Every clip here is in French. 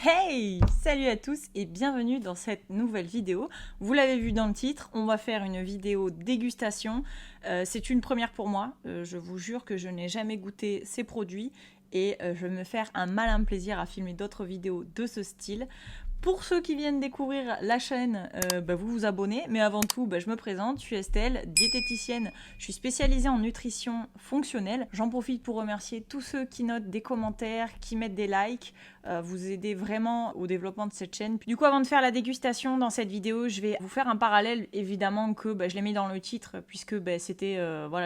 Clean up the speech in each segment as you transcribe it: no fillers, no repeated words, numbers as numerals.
Hey! Salut à tous et bienvenue dans cette nouvelle vidéo. Vous l'avez vu dans le titre, on va faire une vidéo dégustation. C'est une première pour moi, je vous jure que je n'ai jamais goûté ces produits et je vais me faire un malin plaisir à filmer d'autres vidéos de ce style. Pour ceux qui viennent découvrir la chaîne, vous vous abonnez. Mais avant tout, je me présente, je suis Estelle, diététicienne. Je suis spécialisée en nutrition fonctionnelle. J'en profite pour remercier tous ceux qui notent des commentaires, qui mettent des likes. Vous aidez vraiment au développement de cette chaîne. Du coup, avant de faire la dégustation dans cette vidéo, je vais vous faire un parallèle, évidemment que je l'ai mis dans le titre, puisque c'était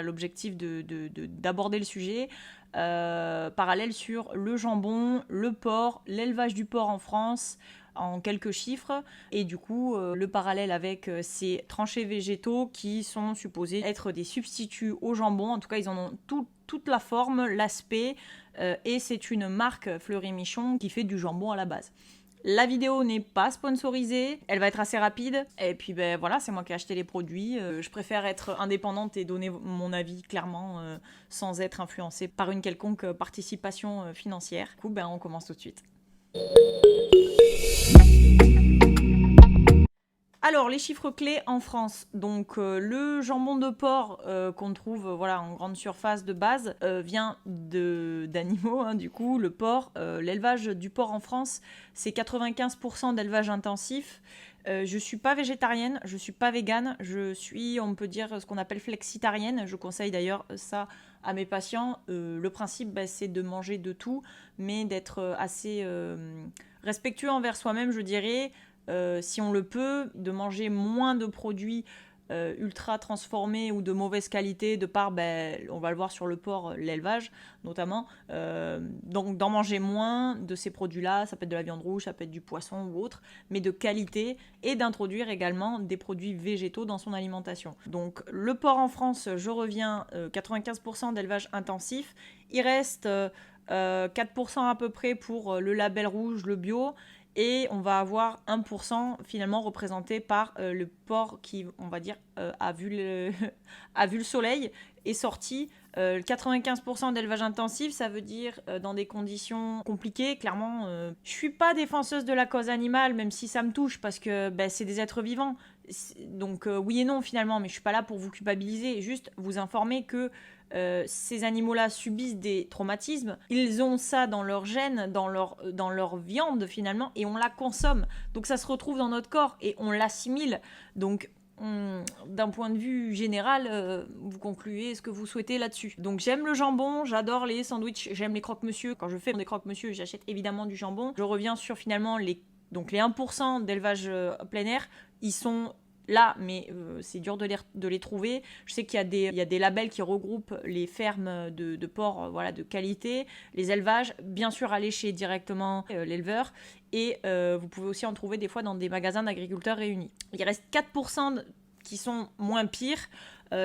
l'objectif d'aborder le sujet. Parallèle sur le jambon, le porc, l'élevage du porc en France, en quelques chiffres, et du coup le parallèle avec ces tranchés végétaux qui sont supposés être des substituts au jambon. En tout cas, ils en ont toute la forme, l'aspect, et c'est une marque Fleury Michon qui fait du jambon à la base. La vidéo n'est pas sponsorisée, elle va être assez rapide, et puis voilà, c'est moi qui ai acheté les produits. Je préfère être indépendante et donner mon avis clairement, sans être influencée par une quelconque participation financière. Du coup, on commence tout de suite. Alors, les chiffres clés en France. Donc, le jambon de porc qu'on trouve en grande surface de base vient d'animaux, hein, du coup, le porc. L'élevage du porc en France, c'est 95% d'élevage intensif. Je suis pas végétarienne, je suis pas végane, je suis, on peut dire, ce qu'on appelle flexitarienne. Je conseille d'ailleurs ça à mes patients. Le principe, c'est de manger de tout, mais d'être assez respectueux envers soi-même, je dirais. Si on le peut, de manger moins de produits ultra transformés ou de mauvaise qualité, de par, on va le voir sur le porc, l'élevage notamment. Donc d'en manger moins de ces produits-là, ça peut être de la viande rouge, ça peut être du poisson ou autre, mais de qualité, et d'introduire également des produits végétaux dans son alimentation. Donc le porc en France, je reviens, 95% d'élevage intensif. Il reste 4% à peu près pour le label rouge, le bio. Et on va avoir 1% finalement représenté par le porc qui, on va dire, a vu le soleil, est sorti. 95% d'élevage intensif, ça veut dire dans des conditions compliquées. Clairement, je suis pas défenseuse de la cause animale, même si ça me touche, parce que c'est des êtres vivants. Donc oui et non finalement, mais je suis pas là pour vous culpabiliser, juste vous informer que ces animaux-là subissent des traumatismes, ils ont ça dans leur gène, dans leur viande finalement, et on la consomme. Donc ça se retrouve dans notre corps et on l'assimile. Donc d'un point de vue général, vous concluez ce que vous souhaitez là-dessus. Donc j'aime le jambon, j'adore les sandwichs, j'aime les croque-monsieur. Quand je fais des croque-monsieur, j'achète évidemment du jambon. Je reviens sur finalement les 1% d'élevage plein air, ils sont là, mais c'est dur de les trouver. Je sais qu'il y a des labels qui regroupent les fermes de porcs de qualité, les élevages, bien sûr aller chez directement l'éleveur, et vous pouvez aussi en trouver des fois dans des magasins d'agriculteurs réunis. Il reste 4% qui sont moins pires,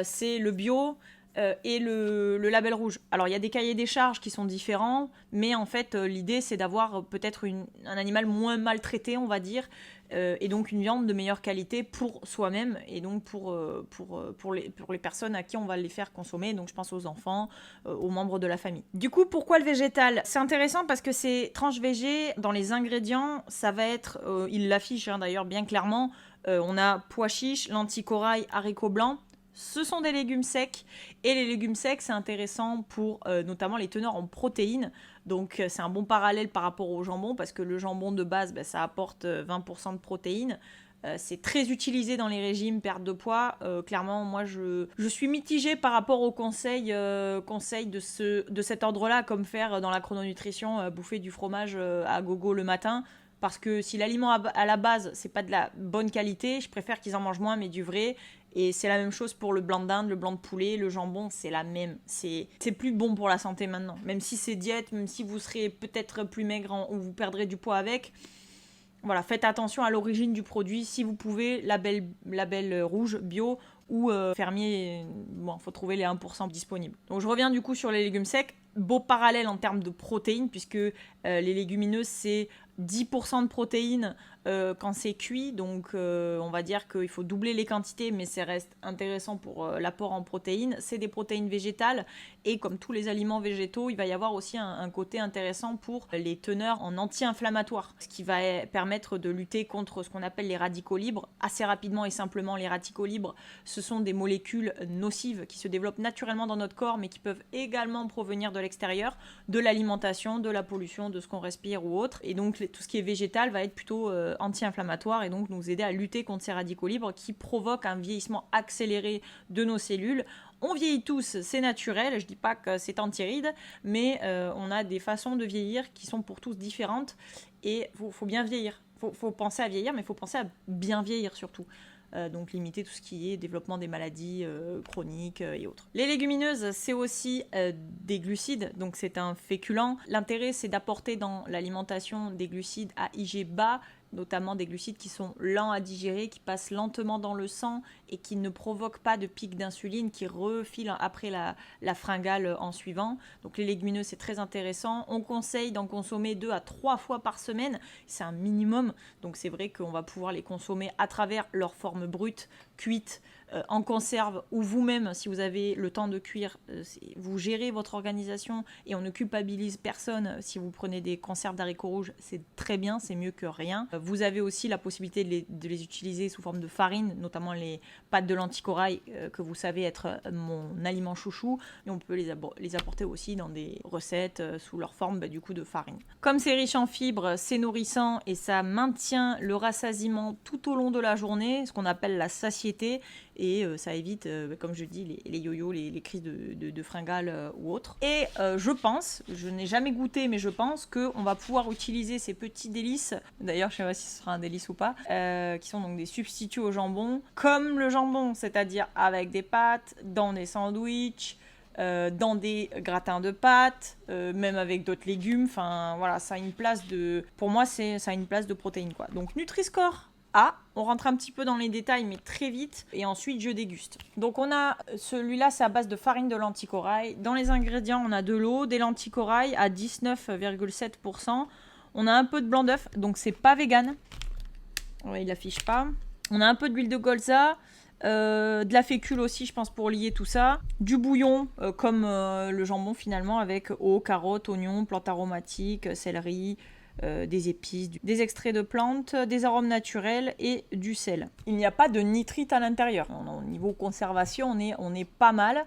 c'est le bio, et le label rouge. Alors il y a des cahiers des charges qui sont différents, mais en fait l'idée c'est d'avoir peut-être un animal moins maltraité, on va dire, et donc une viande de meilleure qualité pour soi-même, et donc pour les personnes à qui on va les faire consommer. Donc je pense aux enfants, aux membres de la famille. Du coup, pourquoi le végétal? C'est intéressant parce que ces tranches végé, dans les ingrédients, ça va être, il l'affiche d'ailleurs bien clairement, on a pois chiches, lentilles corail, haricots blancs. Ce sont des légumes secs, et les légumes secs, c'est intéressant pour notamment les teneurs en protéines. Donc c'est un bon parallèle par rapport au jambon, parce que le jambon de base, ça apporte 20% de protéines. C'est très utilisé dans les régimes, perte de poids. Clairement, moi, je suis mitigée par rapport aux conseils de cet ordre-là, comme faire dans la chrononutrition, bouffer du fromage à gogo le matin. Parce que si l'aliment à la base, c'est pas de la bonne qualité, je préfère qu'ils en mangent moins, mais du vrai. Et c'est la même chose pour le blanc de dinde, le blanc de poulet, le jambon, c'est la même. C'est plus bon pour la santé maintenant. Même si c'est diète, même si vous serez peut-être plus maigre ou vous perdrez du poids avec. Voilà, faites attention à l'origine du produit. Si vous pouvez, label rouge, bio, ou fermier, faut trouver les 1% disponibles. Donc je reviens du coup sur les légumes secs. Beau parallèle en termes de protéines, puisque les légumineuses, c'est 10% de protéines quand c'est cuit, donc on va dire qu'il faut doubler les quantités, mais ça reste intéressant pour l'apport en protéines. C'est des protéines végétales, et comme tous les aliments végétaux, il va y avoir aussi un côté intéressant pour les teneurs en anti-inflammatoires, ce qui va permettre de lutter contre ce qu'on appelle les radicaux libres. Assez rapidement et simplement, les radicaux libres, ce sont des molécules nocives qui se développent naturellement dans notre corps, mais qui peuvent également provenir de l'extérieur, de l'alimentation, de la pollution, de ce qu'on respire ou autre. Et donc tout ce qui est végétal va être plutôt anti-inflammatoire, et donc nous aider à lutter contre ces radicaux libres qui provoquent un vieillissement accéléré de nos cellules. On vieillit tous, c'est naturel, je dis pas que c'est anti-rides, mais on a des façons de vieillir qui sont pour tous différentes, et faut bien vieillir. Faut penser à vieillir, mais il faut penser à bien vieillir surtout. Donc limiter tout ce qui est développement des maladies chroniques et autres. Les légumineuses, c'est aussi des glucides, donc c'est un féculent. L'intérêt, c'est d'apporter dans l'alimentation des glucides à IG bas, notamment des glucides qui sont lents à digérer, qui passent lentement dans le sang et qui ne provoquent pas de pic d'insuline qui refilent après la fringale en suivant. Donc les légumineuses, c'est très intéressant. On conseille d'en consommer 2 à 3 fois par semaine, c'est un minimum. Donc c'est vrai qu'on va pouvoir les consommer à travers leur forme brute, cuite, en conserve, ou vous-même, si vous avez le temps de cuire, vous gérez votre organisation et on ne culpabilise personne. Si vous prenez des conserves d'haricots rouges, c'est très bien, c'est mieux que rien. Vous avez aussi la possibilité de les utiliser sous forme de farine, notamment les pâtes de lentilles corail, que vous savez être mon aliment chouchou, et on peut les apporter aussi dans des recettes sous leur forme du coup de farine. Comme c'est riche en fibres, c'est nourrissant et ça maintient le rassasiement tout au long de la journée, ce qu'on appelle la satiété, et ça évite, comme je dis, les yo-yo, les crises de fringales ou autres. Et je pense, je n'ai jamais goûté, mais je pense qu'on va pouvoir utiliser ces petits délices, d'ailleurs je ne sais pas si ce sera un délice ou pas, qui sont donc des substituts au jambon, comme le jambon, c'est-à-dire avec des pâtes, dans des sandwichs, dans des gratins de pâtes, même avec d'autres légumes. Enfin voilà, ça a une place pour moi, ça a une place de protéines, quoi. Donc Nutri-Score A, on rentre un petit peu dans les détails, mais très vite, et ensuite je déguste. Donc on a celui-là, c'est à base de farine de lentilles corail. Dans les ingrédients, on a de l'eau, des lentilles corail à 19,7%. On a un peu de blanc d'œuf, donc c'est pas vegan. Ouais, il l'affiche pas. On a un peu d'huile de colza, de la fécule aussi, je pense, pour lier tout ça. Du bouillon, comme le jambon finalement, avec eau, carottes, oignons, plantes aromatiques, céleri, des épices, des extraits de plantes, des arômes naturels et du sel. Il n'y a pas de nitrite à l'intérieur. Au niveau conservation, on est pas mal.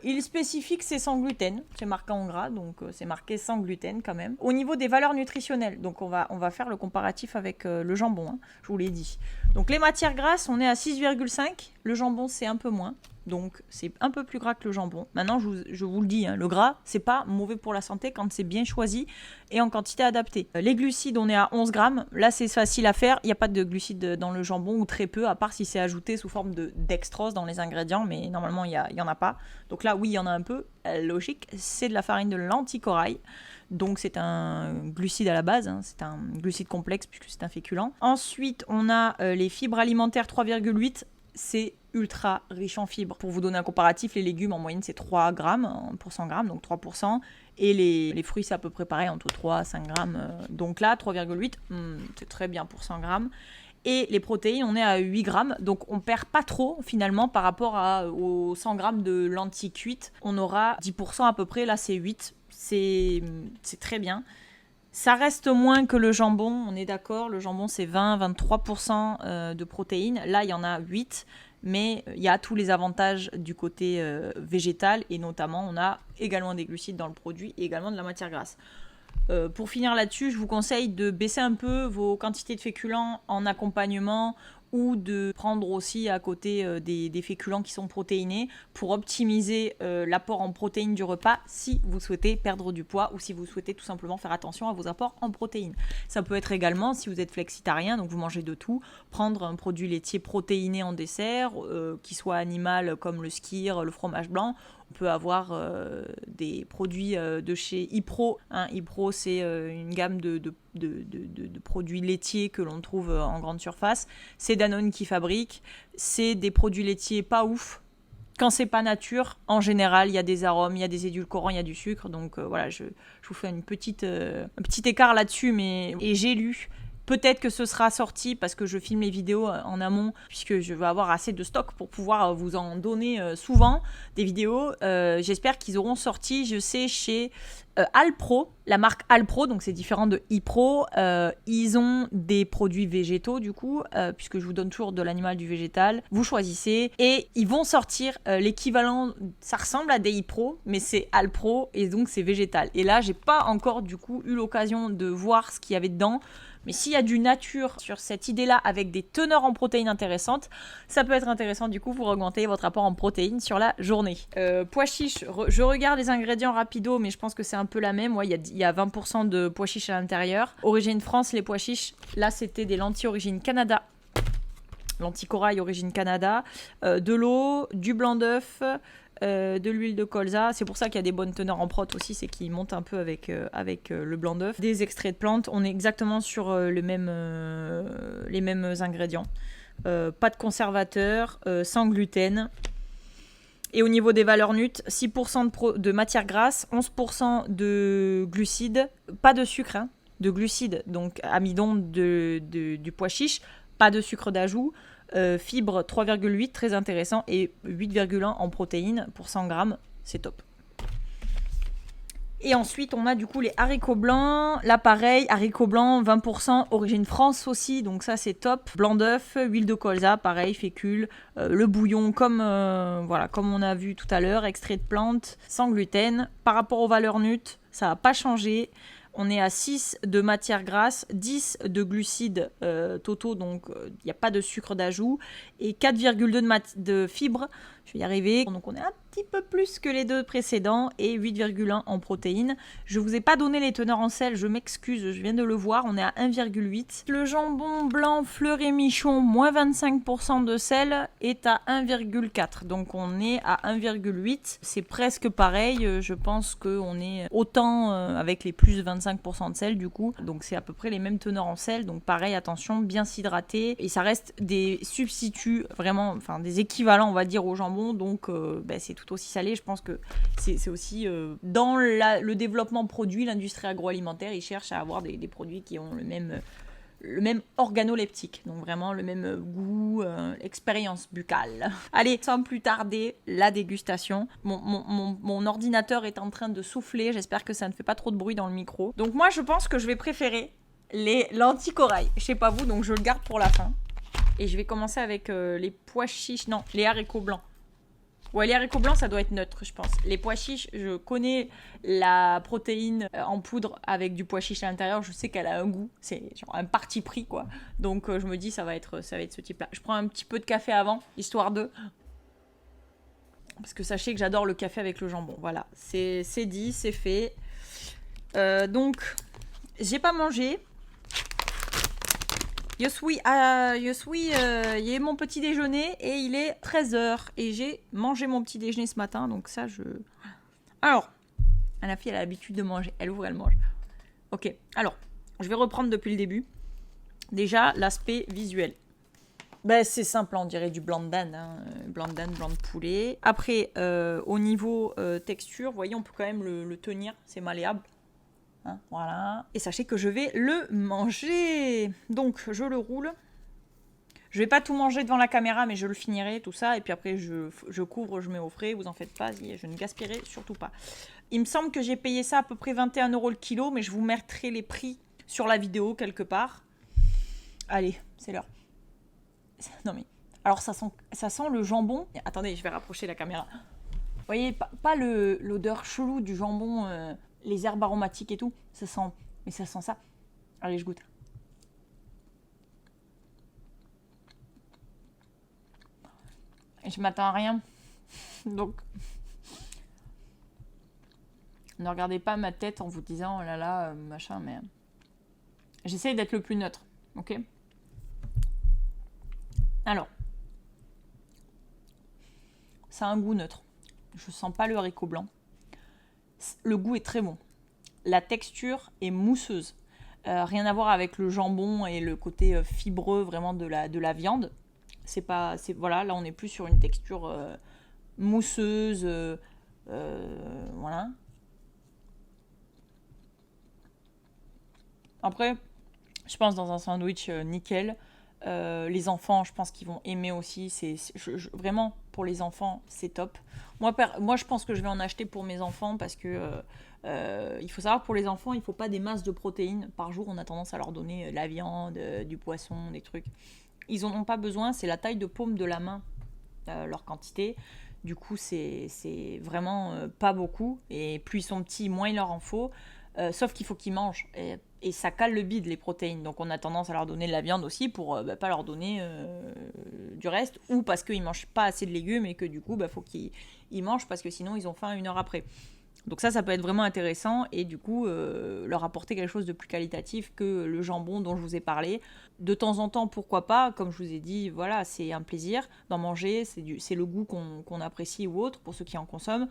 Il spécifie que c'est sans gluten, c'est marqué en gras, donc c'est marqué sans gluten quand même. Au niveau des valeurs nutritionnelles, donc on va faire le comparatif avec le jambon, hein, je vous l'ai dit. Donc les matières grasses, on est à 6,5, le jambon c'est un peu moins. Donc c'est un peu plus gras que le jambon. Maintenant je vous le dis, hein, le gras c'est pas mauvais pour la santé quand c'est bien choisi et en quantité adaptée. Les glucides, on est à 11 grammes. Là c'est facile à faire, il n'y a pas de glucides dans le jambon, ou très peu, à part si c'est ajouté sous forme de dextrose dans les ingrédients, mais normalement il y en a pas. Donc là oui, il y en a un peu, logique. C'est de la farine de lentilles corail. Donc c'est un glucide à la base, hein, c'est un glucide complexe puisque c'est un féculent. Ensuite on a les fibres alimentaires 3,8, c'est ultra riche en fibres. Pour vous donner un comparatif, les légumes en moyenne c'est 3 grammes pour 100 grammes, donc 3%. Et les fruits c'est à peu près pareil, entre 3 à 5 grammes. Donc là 3,8, c'est très bien pour 100 grammes. Et les protéines, on est à 8 grammes, donc on perd pas trop finalement par rapport aux 100 grammes de lentilles cuites. On aura 10% à peu près, là c'est 8, c'est très bien. Ça reste moins que le jambon, on est d'accord, le jambon c'est 20-23% de protéines, là il y en a 8, mais il y a tous les avantages du côté végétal, et notamment on a également des glucides dans le produit et également de la matière grasse. Pour finir là-dessus, je vous conseille de baisser un peu vos quantités de féculents en accompagnement, ou de prendre aussi à côté des féculents qui sont protéinés pour optimiser l'apport en protéines du repas si vous souhaitez perdre du poids ou si vous souhaitez tout simplement faire attention à vos apports en protéines. Ça peut être également, si vous êtes flexitarien, donc vous mangez de tout, prendre un produit laitier protéiné en dessert, qui soit animal comme le skyr, le fromage blanc. On peut avoir des produits de chez Ipro. Ipro, c'est une gamme de produits laitiers que l'on trouve en grande surface. C'est Danone qui fabrique. C'est des produits laitiers pas ouf. Quand c'est pas nature, en général, il y a des arômes, il y a des édulcorants, il y a du sucre. Donc voilà, je vous fais un petit écart là-dessus. Et j'ai lu. Peut-être que ce sera sorti parce que je filme les vidéos en amont, puisque je vais avoir assez de stock pour pouvoir vous en donner souvent des vidéos. J'espère qu'ils auront sorti, je sais, chez Alpro, la marque Alpro, donc c'est différent de ePro. Ils ont des produits végétaux du coup, puisque je vous donne toujours de l'animal, du végétal. Vous choisissez et ils vont sortir l'équivalent, ça ressemble à des ePro, mais c'est Alpro et donc c'est végétal. Et là, j'ai pas encore du coup eu l'occasion de voir ce qu'il y avait dedans. Mais s'il y a du nature sur cette idée-là avec des teneurs en protéines intéressantes, ça peut être intéressant du coup pour augmenter votre apport en protéines sur la journée. Pois chiches, je regarde les ingrédients rapido, mais je pense que c'est un peu la même. Ouais, il y a 20% de pois chiches à l'intérieur. Origine France, les pois chiches, là c'était des lentilles origine Canada. Lentilles corail origine Canada. De l'eau, du blanc d'œuf. De l'huile de colza, c'est pour ça qu'il y a des bonnes teneurs en prot aussi, c'est qu'ils montent un peu avec le blanc d'œuf. Des extraits de plantes, on est exactement sur les mêmes ingrédients. Pas de conservateur, sans gluten. Et au niveau des valeurs NUT, 6% de matière grasse, 11% de glucides, pas de sucre, hein, de glucides, donc amidon du pois chiche, pas de sucre d'ajout. Fibres 3,8, très intéressant, et 8,1 en protéines pour 100 grammes, c'est top. Et ensuite, on a du coup les haricots blancs. Là, pareil, haricots blancs, 20%, origine France aussi, donc ça c'est top. Blanc d'œuf, huile de colza, pareil, fécule. Le bouillon, comme on a vu tout à l'heure, extrait de plantes, sans gluten. Par rapport aux valeurs NUT, ça n'a pas changé. On est à 6 de matière grasse, 10 de glucides totaux, donc il n'y a pas de sucre d'ajout, et 4,2 de fibres, je vais y arriver. Donc on est un petit peu plus que les deux précédents, et 8,1 en protéines. Je ne vous ai pas donné les teneurs en sel, je m'excuse, je viens de le voir, on est à 1,8. Le jambon blanc Fleuret Michon, moins 25% de sel, est à 1,4. Donc on est à 1,8. C'est presque pareil, je pense qu'on est autant avec les plus 25% de sel du coup. Donc c'est à peu près les mêmes teneurs en sel. Donc pareil, attention, bien s'hydrater. Et ça reste des substituts, vraiment, enfin des équivalents on va dire au jambon. Donc c'est tout aussi salé. Je pense que c'est aussi dans le développement produit, l'industrie agroalimentaire, ils cherchent à avoir des produits qui ont le même organoleptique, donc vraiment le même goût, expérience buccale. Allez, sans plus tarder, la dégustation. Mon ordinateur est en train de souffler, j'espère que ça ne fait pas trop de bruit dans le micro. Donc moi je pense que je vais préférer les lentilles corail. Je sais pas vous, donc je le garde pour la fin. Et je vais commencer avec les pois chiches, non, les haricots blancs. Ouais, les haricots blancs, ça doit être neutre, je pense. Les pois chiches, je connais la protéine en poudre avec du pois chiche à l'intérieur. Je sais qu'elle a un goût. C'est genre un parti pris, quoi. Donc, je me dis, ça va être ce type-là. Je prends un petit peu de café avant, histoire de... Parce que sachez que j'adore le café avec le jambon. Voilà, c'est dit, c'est fait. Donc, j'ai pas mangé. Je suis, il est mon petit déjeuner et il est 13h et j'ai mangé mon petit déjeuner ce matin, donc ça Alors, la fille elle a l'habitude de manger, elle ouvre, elle mange. Ok, alors, je vais reprendre depuis le début. Déjà, l'aspect visuel. C'est simple, on dirait du blanc de dinde, hein. Blanc de dinde, blanc de poulet. Après, au niveau texture, vous voyez, on peut quand même le tenir, c'est malléable. Hein, voilà. Et sachez que je vais le manger. Donc, je le roule. Je vais pas tout manger devant la caméra, mais je le finirai, tout ça. Et puis après, je couvre, je mets au frais. Vous en faites pas, je ne gaspillerai surtout pas. Il me semble que j'ai payé ça à peu près 21 € le kilo, mais je vous mettrai les prix sur la vidéo quelque part. Allez, c'est l'heure. Non mais... Alors, ça sent le jambon. Attendez, je vais rapprocher la caméra. Vous voyez, pas l'odeur chelou du jambon... les herbes aromatiques et tout, ça sent ça. Allez, je goûte. Et je m'attends à rien. Donc, ne regardez pas ma tête en vous disant, oh là là, machin, mais... J'essaye d'être le plus neutre, ok ? Alors, ça a un goût neutre. Je sens pas le haricot blanc. Le goût est très bon. La texture est mousseuse. Rien à voir avec le jambon et le côté fibreux vraiment de la viande. Voilà, là on est plus sur une texture mousseuse, voilà. Après, je pense dans un sandwich nickel. Les enfants, je pense qu'ils vont aimer aussi. Vraiment, pour les enfants, c'est top. Moi, je pense que je vais en acheter pour mes enfants parce que il faut savoir, pour les enfants, il ne faut pas des masses de protéines par jour. On a tendance à leur donner de la viande, du poisson, des trucs. Ils n'en ont pas besoin. C'est la taille de paume de la main, leur quantité. Du coup, c'est vraiment pas beaucoup. Et plus ils sont petits, moins il leur en faut. Sauf qu'il faut qu'ils mangent. Et ça cale le bide, les protéines. Donc on a tendance à leur donner de la viande aussi pour pas leur donner du reste. Ou parce qu'ils ne mangent pas assez de légumes et que du coup, faut qu'ils mangent parce que sinon ils ont faim 1 heure après. Donc ça peut être vraiment intéressant et du coup leur apporter quelque chose de plus qualitatif que le jambon dont je vous ai parlé. De temps en temps, pourquoi pas, comme je vous ai dit, voilà, c'est un plaisir d'en manger, c'est le goût qu'on apprécie ou autre pour ceux qui en consomment.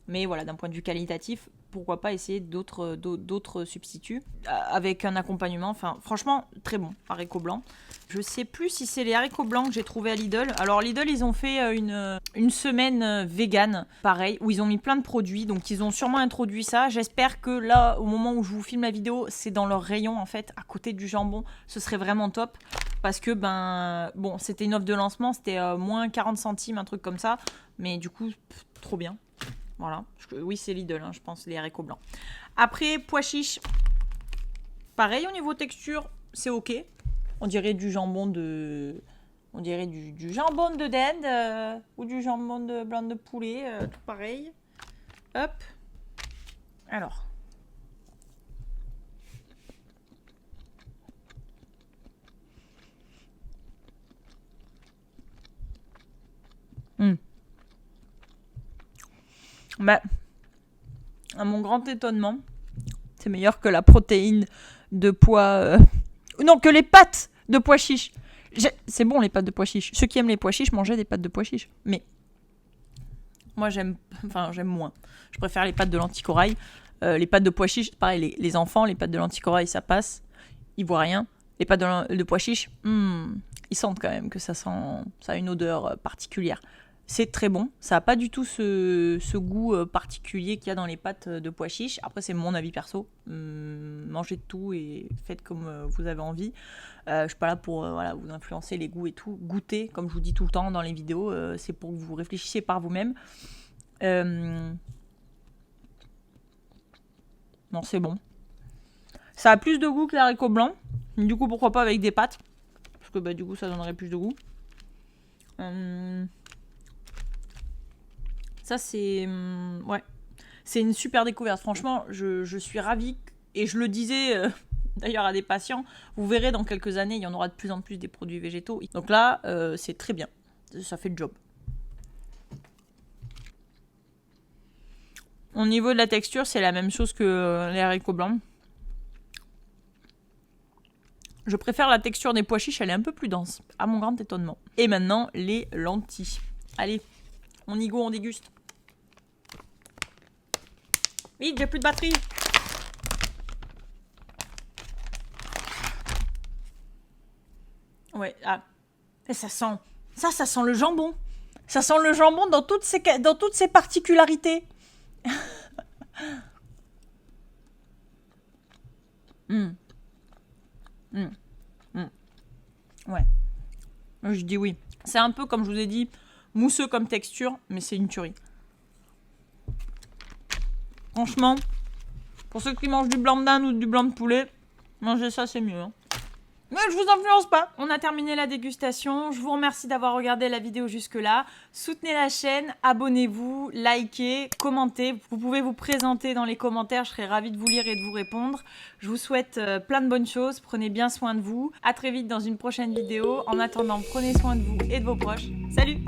Mais voilà, d'un point de vue qualitatif, pourquoi pas essayer d'autres substituts avec un accompagnement. Enfin, franchement, très bon, haricots blancs. Je sais plus si c'est les haricots blancs que j'ai trouvé à Lidl. Alors Lidl, ils ont fait une semaine vegan, pareil, où ils ont mis plein de produits. Donc ils ont sûrement introduit ça. J'espère que là, au moment où je vous filme la vidéo, c'est dans leur rayon en fait, à côté du jambon. Ce serait vraiment top. Parce que bon, c'était une offre de lancement, c'était moins 40 centimes, un truc comme ça. Mais du coup, trop bien. Voilà, oui c'est Lidl, je pense, les haricots blancs. Après, pois chiches, pareil au niveau texture, c'est ok. On dirait du jambon de... On dirait du jambon de dinde ou du jambon de blanc de poulet, tout pareil. Hop. Alors. À mon grand étonnement, c'est meilleur que la protéine de pois... Non, que les pâtes de pois chiches. C'est bon les pâtes de pois chiches. Ceux qui aiment les pois chiches mangeaient des pâtes de pois chiches. Mais moi j'aime moins. Je préfère les pâtes de lentilles corail. Les pâtes de pois chiches, pareil, les enfants, les pâtes de lentilles corail, ça passe. Ils voient rien. Les pâtes de pois chiches, ils sentent quand même que ça a une odeur particulière. C'est très bon. Ça n'a pas du tout ce goût particulier qu'il y a dans les pâtes de pois chiches. Après, c'est mon avis perso. Mangez de tout et faites comme vous avez envie. Je ne suis pas là pour vous influencer les goûts et tout. Goûtez, comme je vous dis tout le temps dans les vidéos. C'est pour que vous réfléchissiez par vous-même. Non, c'est bon. Ça a plus de goût que l'haricot blanc. Du coup, pourquoi pas avec des pâtes. Parce que du coup, ça donnerait plus de goût. Ça, c'est... ouais. C'est une super découverte. Franchement, je suis ravie. Et je le disais d'ailleurs à des patients. Vous verrez, dans quelques années, il y en aura de plus en plus des produits végétaux. Donc là, c'est très bien. Ça fait le job. Au niveau de la texture, c'est la même chose que les haricots blancs. Je préfère la texture des pois chiches, elle est un peu plus dense, à mon grand étonnement. Et maintenant, les lentilles. Allez, on y go, on déguste. Vite, j'ai plus de batterie. Ouais, et ça sent le jambon. Ça sent le jambon dans toutes ses particularités. Ouais. Je dis oui. C'est un peu, comme je vous ai dit, mousseux comme texture, mais c'est une tuerie. Franchement, pour ceux qui mangent du blanc de dinde ou du blanc de poulet, manger ça, c'est mieux. Mais je vous influence pas. On a terminé la dégustation. Je vous remercie d'avoir regardé la vidéo jusque-là. Soutenez la chaîne, abonnez-vous, likez, commentez. Vous pouvez vous présenter dans les commentaires. Je serai ravie de vous lire et de vous répondre. Je vous souhaite plein de bonnes choses. Prenez bien soin de vous. À très vite dans une prochaine vidéo. En attendant, prenez soin de vous et de vos proches. Salut!